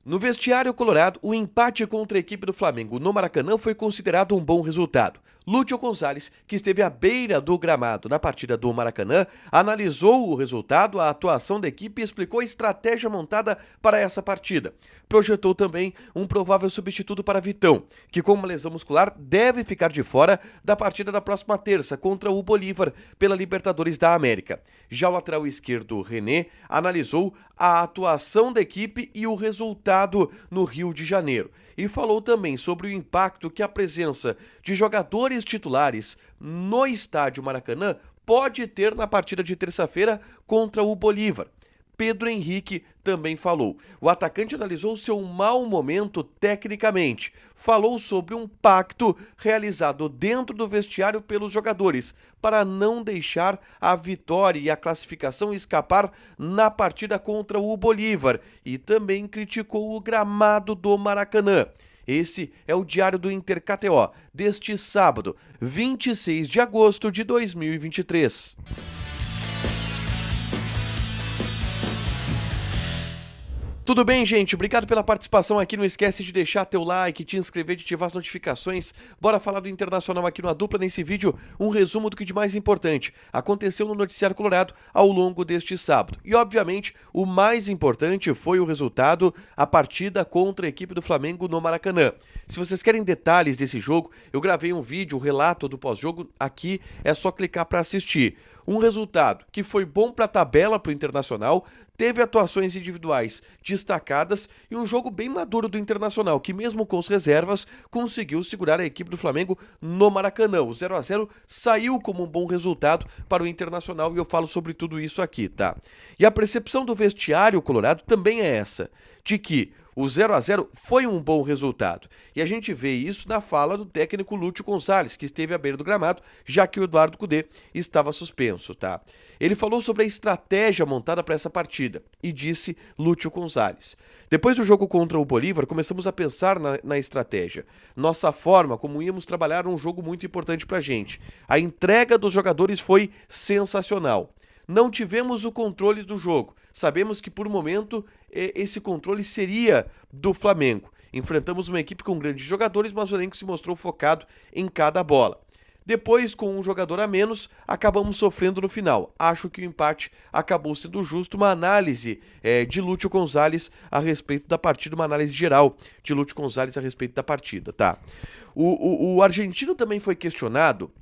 No vestiário colorado, o empate contra a equipe do Flamengo no Maracanã foi considerado um bom resultado. Lúcio Gonzalez, que esteve à beira do gramado na partida do Maracanã, analisou o resultado, a atuação da equipe e explicou a estratégia montada para essa partida. Projetou também um provável substituto para Vitão, que com uma lesão muscular deve ficar de fora da partida da próxima terça contra o Bolívar pela Libertadores da América. Já o lateral esquerdo René analisou a atuação da equipe e o resultado no Rio de Janeiro. E falou também sobre o impacto que a presença de jogadores titulares no estádio Maracanã pode ter na partida de terça-feira contra o Bolívar. Pedro Henrique também falou. O atacante analisou seu mau momento tecnicamente. Falou sobre um pacto realizado dentro do vestiário pelos jogadores para não deixar a vitória e a classificação escapar na partida contra o Bolívar. E também criticou o gramado do Maracanã. Esse é o Diário do Inter KTO, deste sábado, 26 de agosto de 2023. Tudo bem, gente? Obrigado pela participação aqui. Não esquece de deixar teu like, te inscrever, de ativar as notificações. Bora falar do Internacional aqui no A Dupla. Nesse vídeo, um resumo do que de mais importante aconteceu no Noticiário Colorado ao longo deste sábado. E, obviamente, o mais importante foi o resultado, a partida contra a equipe do Flamengo no Maracanã. Se vocês querem detalhes desse jogo, eu gravei um vídeo, um relato do pós-jogo. Aqui é só clicar para assistir. Um resultado que foi bom para a tabela para o Internacional, teve atuações individuais destacadas e um jogo bem maduro do Internacional, que mesmo com as reservas, conseguiu segurar a equipe do Flamengo no Maracanã. O 0-0 saiu como um bom resultado para o Internacional e eu falo sobre tudo isso aqui, tá? E a percepção do vestiário colorado também é essa, de que o 0-0 foi um bom resultado. E a gente vê isso na fala do técnico Lúcio Gonzalez, que esteve à beira do gramado, já que o Eduardo Cudê estava suspenso, tá? Ele falou sobre a estratégia montada para essa partida e disse Lúcio Gonzalez: depois do jogo contra o Bolívar, começamos a pensar na estratégia. Nossa forma, como íamos trabalhar um jogo muito importante pra gente. A entrega dos jogadores foi sensacional. Não tivemos o controle do jogo. Sabemos que, por um momento, esse controle seria do Flamengo. Enfrentamos uma equipe com grandes jogadores, mas o elenco se mostrou focado em cada bola. Depois, com um jogador a menos, acabamos sofrendo no final. Acho que o empate acabou sendo justo. Uma análise de Lúcio Gonzalez a respeito da partida, uma análise geral de Lúcio Gonzalez a respeito da partida, tá? O argentino também foi questionado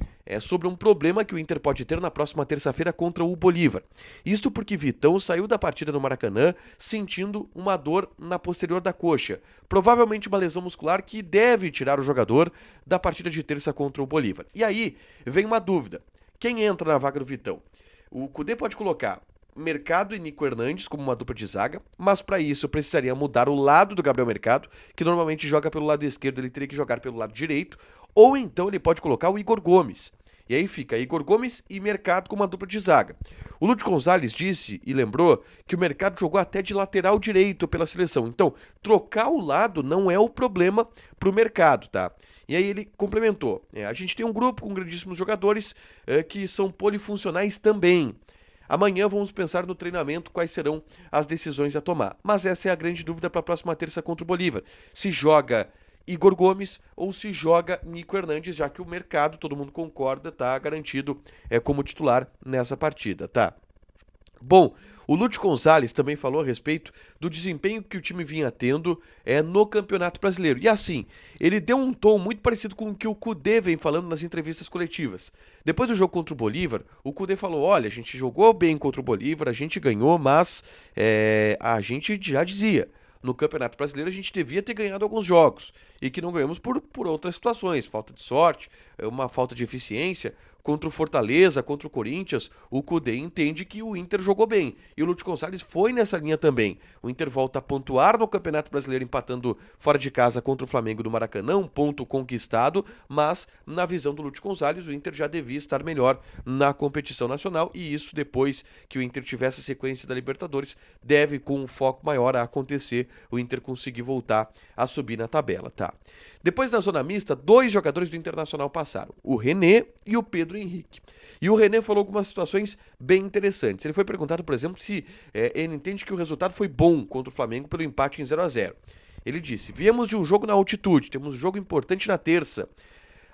sobre um problema que o Inter pode ter na próxima terça-feira contra o Bolívar. Isto porque Vitão saiu da partida no Maracanã sentindo uma dor na posterior da coxa. Provavelmente uma lesão muscular que deve tirar o jogador da partida de terça contra o Bolívar. E aí vem uma dúvida. Quem entra na vaga do Vitão? O Cudê pode colocar Mercado e Nico Hernandes como uma dupla de zaga, mas para isso precisaria mudar o lado do Gabriel Mercado, que normalmente joga pelo lado esquerdo, ele teria que jogar pelo lado direito, ou então ele pode colocar o Igor Gomes. E aí fica Igor Gomes e Mercado com uma dupla de zaga. O Lúcio Gonzalez disse e lembrou que o Mercado jogou até de lateral direito pela seleção. Então, trocar o lado não é o problema pro Mercado, tá? E aí ele complementou. A gente tem um grupo com grandíssimos jogadores que são polifuncionais também. Amanhã vamos pensar no treinamento quais serão as decisões a tomar. Mas essa é a grande dúvida para a próxima terça contra o Bolívar. Se joga Igor Gomes ou se joga Nico Hernandes, já que o Mercado, todo mundo concorda, tá garantido como titular nessa partida, tá? Bom, o Lúcio Gonzalez também falou a respeito do desempenho que o time vinha tendo no Campeonato Brasileiro. E assim, ele deu um tom muito parecido com o que o Cudê vem falando nas entrevistas coletivas. Depois do jogo contra o Bolívar, o Cudê falou: olha, a gente jogou bem contra o Bolívar, a gente ganhou, mas a gente já dizia, no Campeonato Brasileiro a gente devia ter ganhado alguns jogos e que não ganhamos por outras situações, falta de sorte, uma falta de eficiência. Contra o Fortaleza, contra o Corinthians, o Cudê entende que o Inter jogou bem. E o Lúcio Gonzalez foi nessa linha também. O Inter volta a pontuar no Campeonato Brasileiro, empatando fora de casa contra o Flamengo do Maracanã, um ponto conquistado, mas na visão do Lúcio Gonzalez, o Inter já devia estar melhor na competição nacional, e isso, depois que o Inter tivesse a sequência da Libertadores, deve, com um foco maior a acontecer, o Inter conseguir voltar a subir na tabela, tá? Depois na zona mista, 2 jogadores do Internacional passaram, o René e o Pedro Henrique. E o René falou algumas situações bem interessantes. Ele foi perguntado, por exemplo, se ele entende que o resultado foi bom contra o Flamengo pelo empate em 0-0. Ele disse: viemos de um jogo na altitude, temos um jogo importante na terça.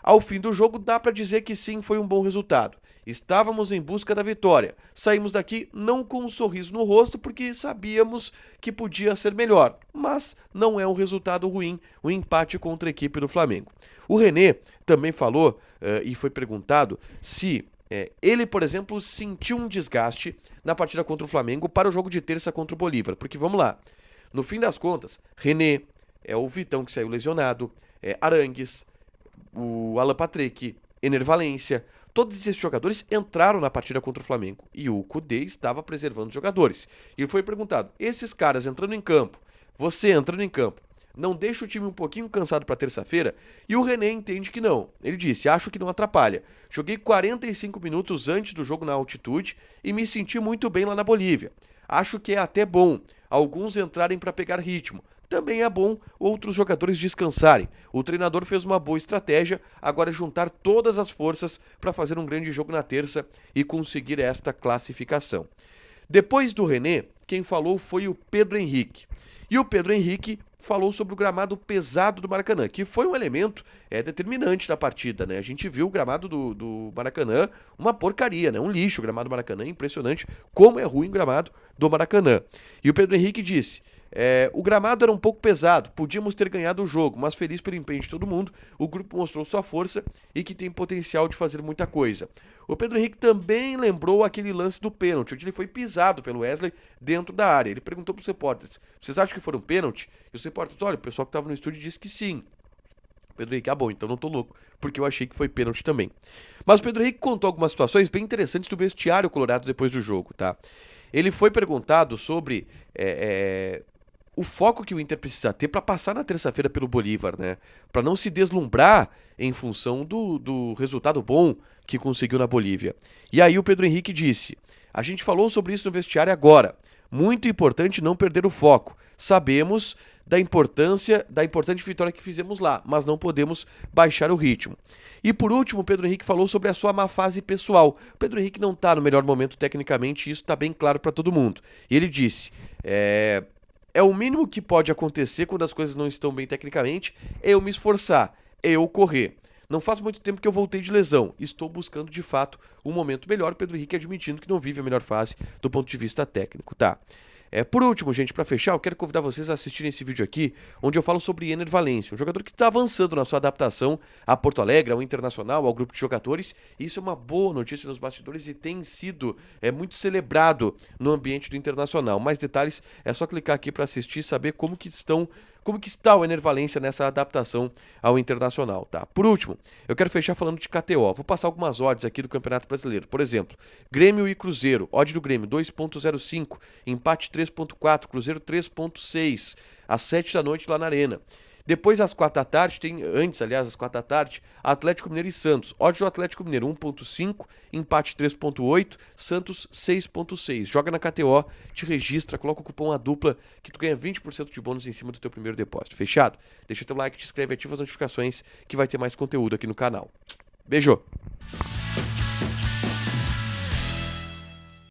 Ao fim do jogo, dá para dizer que sim, foi um bom resultado. Estávamos em busca da vitória. Saímos daqui não com um sorriso no rosto, porque sabíamos que podia ser melhor. Mas não é um resultado ruim, o empate contra a equipe do Flamengo. O René também falou e foi perguntado se ele, por exemplo, sentiu um desgaste na partida contra o Flamengo para o jogo de terça contra o Bolívar. Porque vamos lá, no fim das contas, René, o Vitão que saiu lesionado, Arangues, o Alan Patrick, Ener Valencia, todos esses jogadores entraram na partida contra o Flamengo e o Kudê estava preservando os jogadores. E ele foi perguntado: esses caras entrando em campo, você entrando em campo, não deixa o time um pouquinho cansado para terça-feira? E o René entende que não. Ele disse: acho que não atrapalha. Joguei 45 minutos antes do jogo na altitude e me senti muito bem lá na Bolívia. Acho que é até bom alguns entrarem para pegar ritmo. Também é bom outros jogadores descansarem. O treinador fez uma boa estratégia, agora é juntar todas as forças para fazer um grande jogo na terça e conseguir esta classificação. Depois do René, quem falou foi o Pedro Henrique. E o Pedro Henrique falou sobre o gramado pesado do Maracanã, que foi um elemento determinante da partida, né? A gente viu o gramado do Maracanã, uma porcaria, né? Um lixo o gramado do Maracanã, impressionante como é ruim o gramado do Maracanã. E o Pedro Henrique disse: o gramado era um pouco pesado, podíamos ter ganhado o jogo, mas feliz pelo empenho de todo mundo, o grupo mostrou sua força e que tem potencial de fazer muita coisa. O Pedro Henrique também lembrou aquele lance do pênalti, onde ele foi pisado pelo Wesley dentro da área. Ele perguntou para os repórteres: vocês acham que foram pênalti? E os repórteres: olha, o pessoal que estava no estúdio disse que sim. O Pedro Henrique: bom, então não tô louco, porque eu achei que foi pênalti também. Mas o Pedro Henrique contou algumas situações bem interessantes do vestiário colorado depois do jogo, tá? Ele foi perguntado sobre o foco que o Inter precisa ter para passar na terça-feira pelo Bolívar, né? Para não se deslumbrar em função do resultado bom que conseguiu na Bolívia. E aí o Pedro Henrique disse: a gente falou sobre isso no vestiário agora. Muito importante não perder o foco. Sabemos da importante vitória que fizemos lá, mas não podemos baixar o ritmo. E por último, o Pedro Henrique falou sobre a sua má fase pessoal. O Pedro Henrique não está no melhor momento tecnicamente, e isso está bem claro para todo mundo. E ele disse: é o mínimo que pode acontecer quando as coisas não estão bem tecnicamente, é eu me esforçar, é eu correr. Não faz muito tempo que eu voltei de lesão, estou buscando de fato um momento melhor. Pedro Henrique admitindo que não vive a melhor fase do ponto de vista técnico, tá? Por último, gente, para fechar, eu quero convidar vocês a assistirem esse vídeo aqui, onde eu falo sobre Ener Valencia, um jogador que está avançando na sua adaptação a Porto Alegre, ao Internacional, ao grupo de jogadores. Isso é uma boa notícia nos bastidores e tem sido muito celebrado no ambiente do Internacional. Mais detalhes é só clicar aqui para assistir e saber como que está o Ener Valencia nessa adaptação ao Internacional, tá? Por último, eu quero fechar falando de KTO. Vou passar algumas odds aqui do Campeonato Brasileiro. Por exemplo, Grêmio e Cruzeiro. Odd do Grêmio 2.05, empate 3.4, Cruzeiro 3.6, às 7 da noite lá na Arena. Depois, às 4 da tarde, às 4 da tarde, Atlético Mineiro e Santos. Odds do Atlético Mineiro 1.5, empate 3.8, Santos 6.6. Joga na KTO, te registra, coloca o cupom ADUPLA que tu ganha 20% de bônus em cima do teu primeiro depósito. Fechado? Deixa teu like, te inscreve, ativa as notificações que vai ter mais conteúdo aqui no canal. Beijo!